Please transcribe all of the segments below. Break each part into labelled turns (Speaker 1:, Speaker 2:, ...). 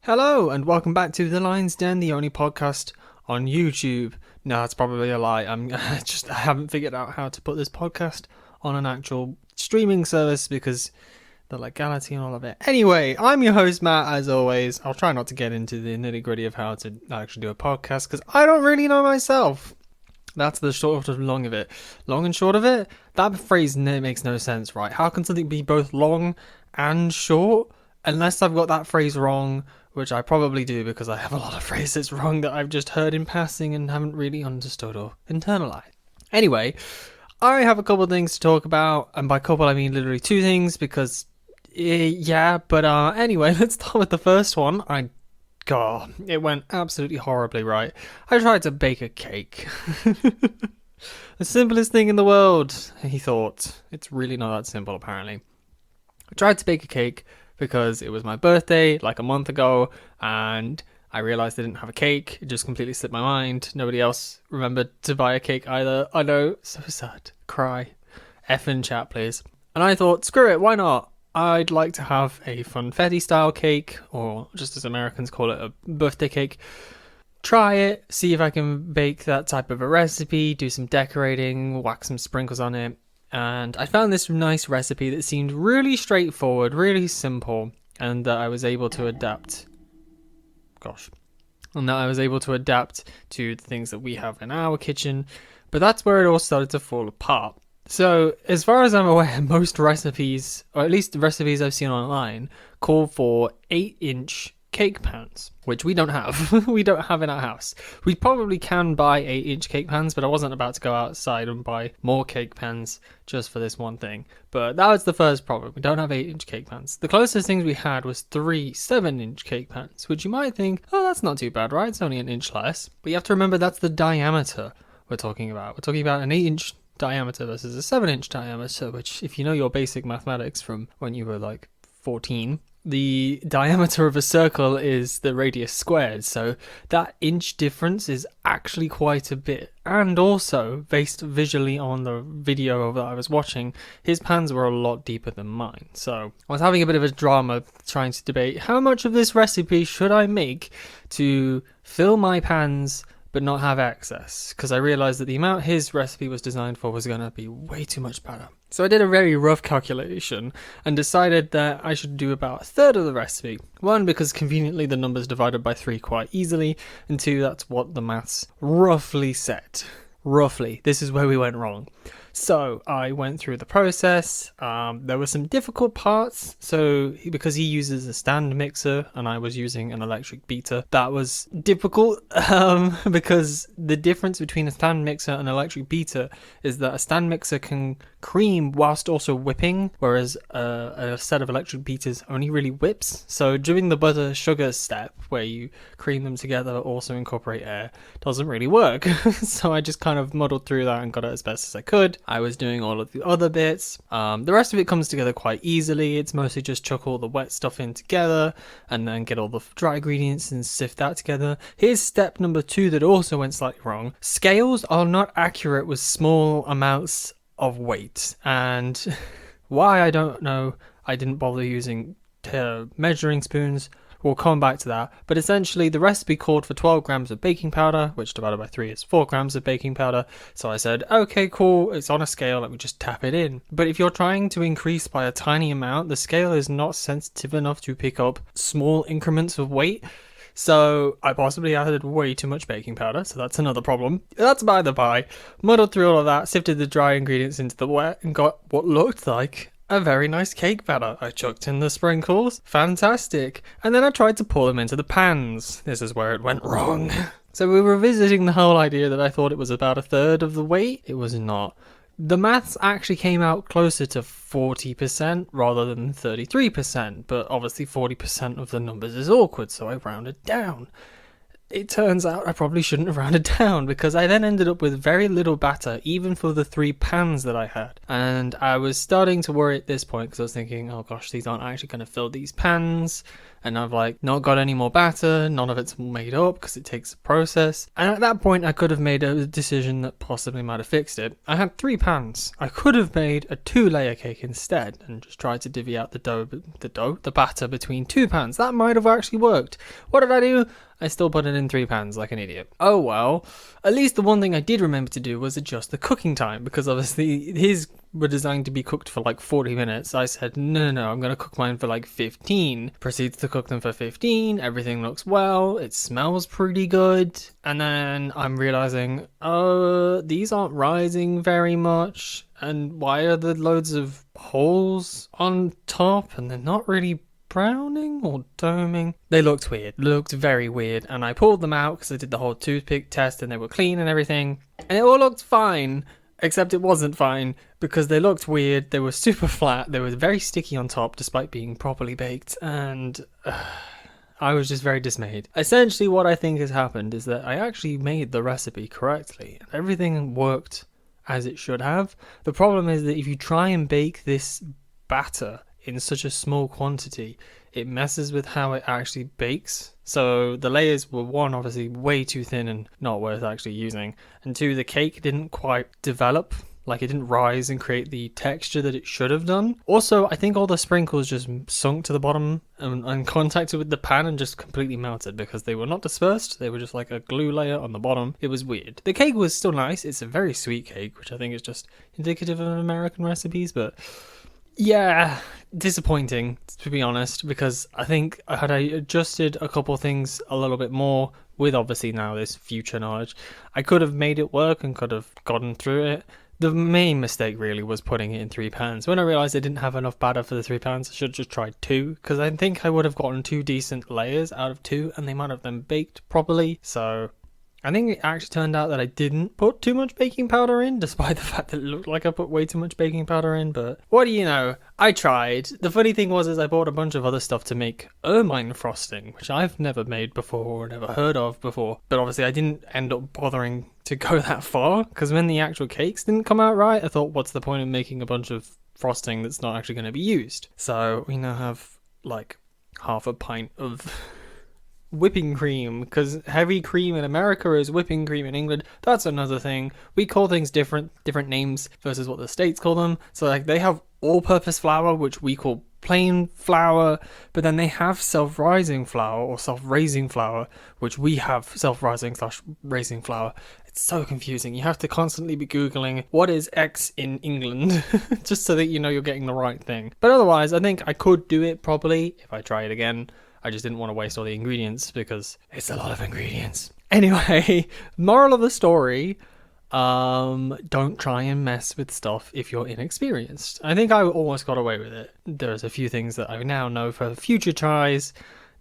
Speaker 1: Hello and welcome back to The Lion's Den, the only podcast on YouTube. No, that's probably a lie. I haven't figured out how to put this podcast on an actual streaming service because the legality and all of it. Anyway, I'm your host Matt, as always. I'll try not to get into the nitty gritty of how to actually do a podcast because I don't really know myself. That's the short of long of it. Long and short of it, that phrase makes no sense, right? How can something be both long and short? Unless I've got that phrase wrong, which I probably do because I have a lot of phrases wrong that I've just heard in passing and haven't really understood or internalized. Anyway, I have a couple of things to talk about, and by couple I mean literally two things because, anyway, let's start with the first one. God, it went absolutely horribly right. I tried to bake a cake. The simplest thing in the world, he thought. It's really not that simple, apparently. I tried to bake a cake because it was my birthday like a month ago and I realised I didn't have a cake. It just completely slipped my mind. Nobody else remembered to buy a cake either. I know, so sad. Cry. Effing chat, please. And I thought, screw it, why not? I'd like to have a funfetti style cake, or just as Americans call it, a birthday cake. Try it, see if I can bake that type of a recipe, do some decorating, whack some sprinkles on it. And I found this nice recipe that seemed really straightforward, really simple, and that I was able to adapt. And that I was able to adapt to the things that we have in our kitchen. But that's where it all started to fall apart. So, as far as I'm aware, most recipes, or at least the recipes I've seen online, call for 8-inch cake pans, which we don't have. We don't have in our house. We probably can buy 8-inch cake pans, but I wasn't about to go outside and buy more cake pans just for this one thing. But that was the first problem. We don't have 8-inch cake pans. The closest things we had was 3 7-inch cake pans, which you might think, oh, that's not too bad, right? It's only an inch less. But you have to remember that's the diameter we're talking about. We're talking about an 8-inch diameter versus a 7-inch diameter, which, if you know your basic mathematics from when you were like 14, the diameter of a circle is the radius squared, so that inch difference is actually quite a bit. And also, based visually on the video that I was watching, his pans were a lot deeper than mine. So I was having a bit of a drama trying to debate how much of this recipe should I make to fill my pans but not have excess, because I realised that the amount his recipe was designed for was going to be way too much better. So I did a very rough calculation and decided that I should do about a third of the recipe. One, because conveniently the number's divided by 3 quite easily, and 2, that's what the maths roughly said. Roughly. This is where we went wrong. So I went through the process. There were some difficult parts. So because he uses a stand mixer and I was using an electric beater, that was difficult because the difference between a stand mixer and an electric beater is that a stand mixer can cream whilst also whipping, whereas a set of electric beaters only really whips. So doing the butter sugar step where you cream them together, also incorporate air, doesn't really work. So I just kind of muddled through that and got it as best as I could. I was doing all of the other bits. The rest of it comes together quite easily. It's mostly just chuck all the wet stuff in together and then get all the dry ingredients and sift that together. Here's step number 2 that also went slightly wrong. Scales are not accurate with small amounts of weight, and why I don't know. I didn't bother using measuring spoons. We'll come back to that, but essentially the recipe called for 12 grams of baking powder, which divided by 3 is 4 grams of baking powder. So I said, okay, cool, it's on a scale, let me just tap it in. But if you're trying to increase by a tiny amount, the scale is not sensitive enough to pick up small increments of weight. So I possibly added way too much baking powder, so that's another problem. That's by the by. Muddled through all of that, sifted the dry ingredients into the wet, and got what looked like a very nice cake batter. I chucked in the sprinkles. Fantastic. And then I tried to pour them into the pans. This is where it went wrong. So we were revisiting the whole idea that I thought it was about a third of the weight. It was not. The maths actually came out closer to 40% rather than 33%, but obviously 40% of the numbers is awkward, so I rounded down. It turns out I probably shouldn't have rounded down because I then ended up with very little batter, even for the 3 pans that I had. And I was starting to worry at this point because I was thinking, oh gosh, these aren't actually going to fill these pans. and I've like not got any more batter, none of it's made up because it takes a process. And at that point I could have made a decision that possibly might have fixed it. I had 3 pans. I could have made a 2-layer cake instead and just tried to divvy out the batter between 2 pans. That might have actually worked. What did I do? I still put it in 3 pans like an idiot. Oh well, at least the one thing I did remember to do was adjust the cooking time, because obviously his were designed to be cooked for like 40 minutes. I said, no, I'm going to cook mine for like 15. Proceeds to cook them for 15. Everything looks well. It smells pretty good. And then I'm realizing, these aren't rising very much. And why are there loads of holes on top? And they're not really browning or doming. They looked very weird, and I pulled them out because I did the whole toothpick test and they were clean and everything, and it all looked fine, except it wasn't fine because they looked weird. They were super flat, they were very sticky on top despite being properly baked, and I was just very dismayed. Essentially what I think has happened is that I actually made the recipe correctly and everything worked as it should have. The problem is that if you try and bake this batter in such a small quantity, it messes with how it actually bakes. So the layers were, 1, obviously way too thin and not worth actually using, and 2, the cake didn't quite develop, like it didn't rise and create the texture that it should have done. Also, I think all the sprinkles just sunk to the bottom and contacted with the pan and just completely melted because they were not dispersed, they were just like a glue layer on the bottom. It was weird. The cake was still nice, it's a very sweet cake, which I think is just indicative of American recipes, but yeah, disappointing to be honest, because I think had I adjusted a couple things a little bit more with obviously now this future knowledge, I could have made it work and could have gotten through it. The main mistake really was putting it in 3 pans. When I realised I didn't have enough batter for the 3 pans, I should have just tried 2, because I think I would have gotten 2 decent layers out of 2 and they might have been baked properly. So I think it actually turned out that I didn't put too much baking powder in, despite the fact that it looked like I put way too much baking powder in, but what do you know? I tried. The funny thing was I bought a bunch of other stuff to make ermine frosting, which I've never made before or never heard of before, but obviously I didn't end up bothering to go that far, because when the actual cakes didn't come out right, I thought, what's the point of making a bunch of frosting that's not actually going to be used? So we now have like half a pint of whipping cream, because heavy cream in America is whipping cream in England. That's another thing. We call things different names versus what the states call them. So like they have all-purpose flour, which we call plain flour, but then they have self-rising flour or self-raising flour, which we have self-rising/raising flour. It's so confusing. You have to constantly be googling what is X in England just so that you know you're getting the right thing. But otherwise, I think I could do it properly if I try it again. I just didn't want to waste all the ingredients because it's a lot of ingredients. Anyway, moral of the story, don't try and mess with stuff if you're inexperienced. I think I almost got away with it. There's a few things that I now know for future tries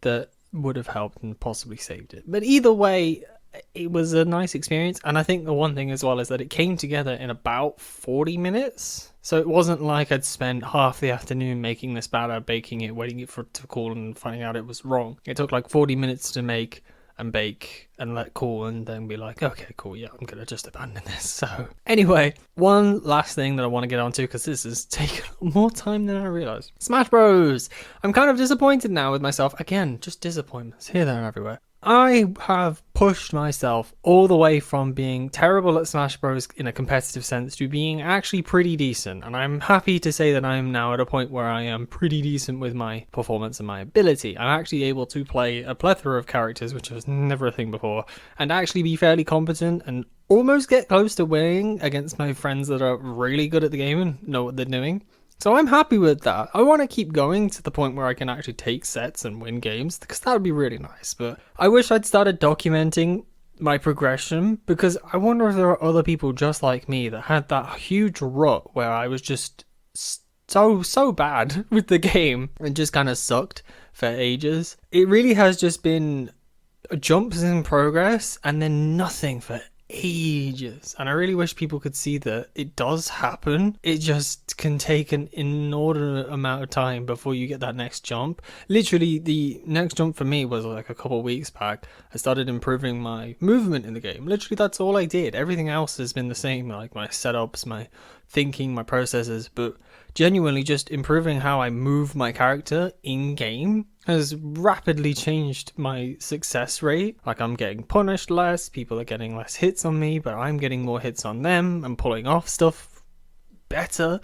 Speaker 1: that would have helped and possibly saved it. But either way, it was a nice experience, and I think the one thing as well is that it came together in about 40 minutes. So it wasn't like I'd spent half the afternoon making this batter, baking it, waiting it for it to cool and finding out it was wrong. It took like 40 minutes to make and bake and let cool and then be like, okay, cool, yeah, I'm gonna just abandon this. So anyway, one last thing that I want to get onto, because this has taken more time than I realized. Smash Bros. I'm kind of disappointed now with myself. Again, just disappointments here, there, and everywhere. I have pushed myself all the way from being terrible at Smash Bros in a competitive sense to being actually pretty decent, and I'm happy to say that I'm now at a point where I am pretty decent with my performance and my ability. I'm actually able to play a plethora of characters, which was never a thing before, and actually be fairly competent and almost get close to winning against my friends that are really good at the game and know what they're doing. So I'm happy with that. I want to keep going to the point where I can actually take sets and win games, because that would be really nice. But I wish I'd started documenting my progression, because I wonder if there are other people just like me that had that huge rut where I was just so bad with the game and just kind of sucked for ages. It really has just been jumps in progress and then nothing for ages, and I really wish people could see that it does happen. It just can take an inordinate amount of time before you get that next jump. Literally, the next jump for me was like a couple of weeks back. I started improving my movement in the game. Literally, that's all I did. Everything else has been the same, like my setups, my thinking, my processes, but genuinely just improving how I move my character in game has rapidly changed my success rate. Like, I'm getting punished less, people are getting less hits on me, but I'm getting more hits on them and pulling off stuff better.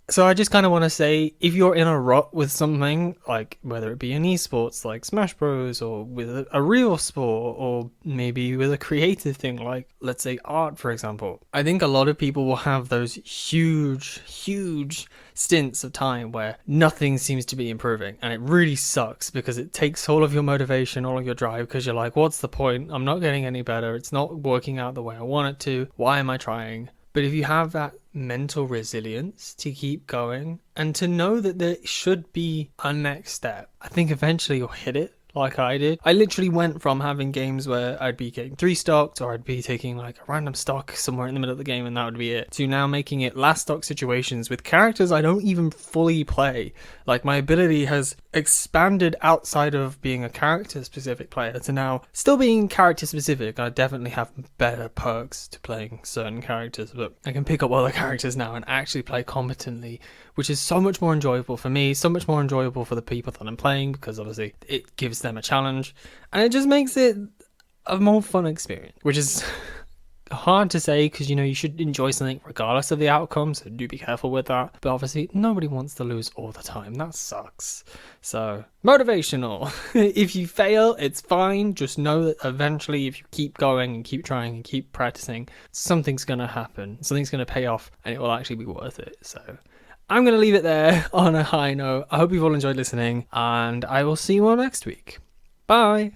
Speaker 1: So I just kind of want to say, if you're in a rut with something, like whether it be in esports like Smash Bros, or with a real sport, or maybe with a creative thing like, let's say, art, for example, I think a lot of people will have those huge stints of time where nothing seems to be improving, and it really sucks because it takes all of your motivation, all of your drive, because you're like, what's the point? I'm not getting any better. It's not working out the way I want it to. Why am I trying? But if you have that mental resilience to keep going and to know that there should be a next step, I think eventually you'll hit it. Like I did. I literally went from having games where I'd be getting 3 stocked, or I'd be taking like a random stock somewhere in the middle of the game and that would be it, to now making it last stock situations with characters I don't even fully play. Like, my ability has expanded outside of being a character specific player to now still being character specific. I definitely have better perks to playing certain characters, but I can pick up other characters now and actually play competently, which is so much more enjoyable for me, so much more enjoyable for the people that I'm playing, because obviously it gives them a challenge and it just makes it a more fun experience, which is hard to say because, you should enjoy something regardless of the outcome, so do be careful with that. But obviously nobody wants to lose all the time. That sucks. So motivational. If you fail, it's fine. Just know that eventually, if you keep going and keep trying and keep practicing, something's gonna happen, something's gonna pay off, and it will actually be worth it. So I'm going to leave it there on a high note. I hope you've all enjoyed listening, and I will see you all next week. Bye.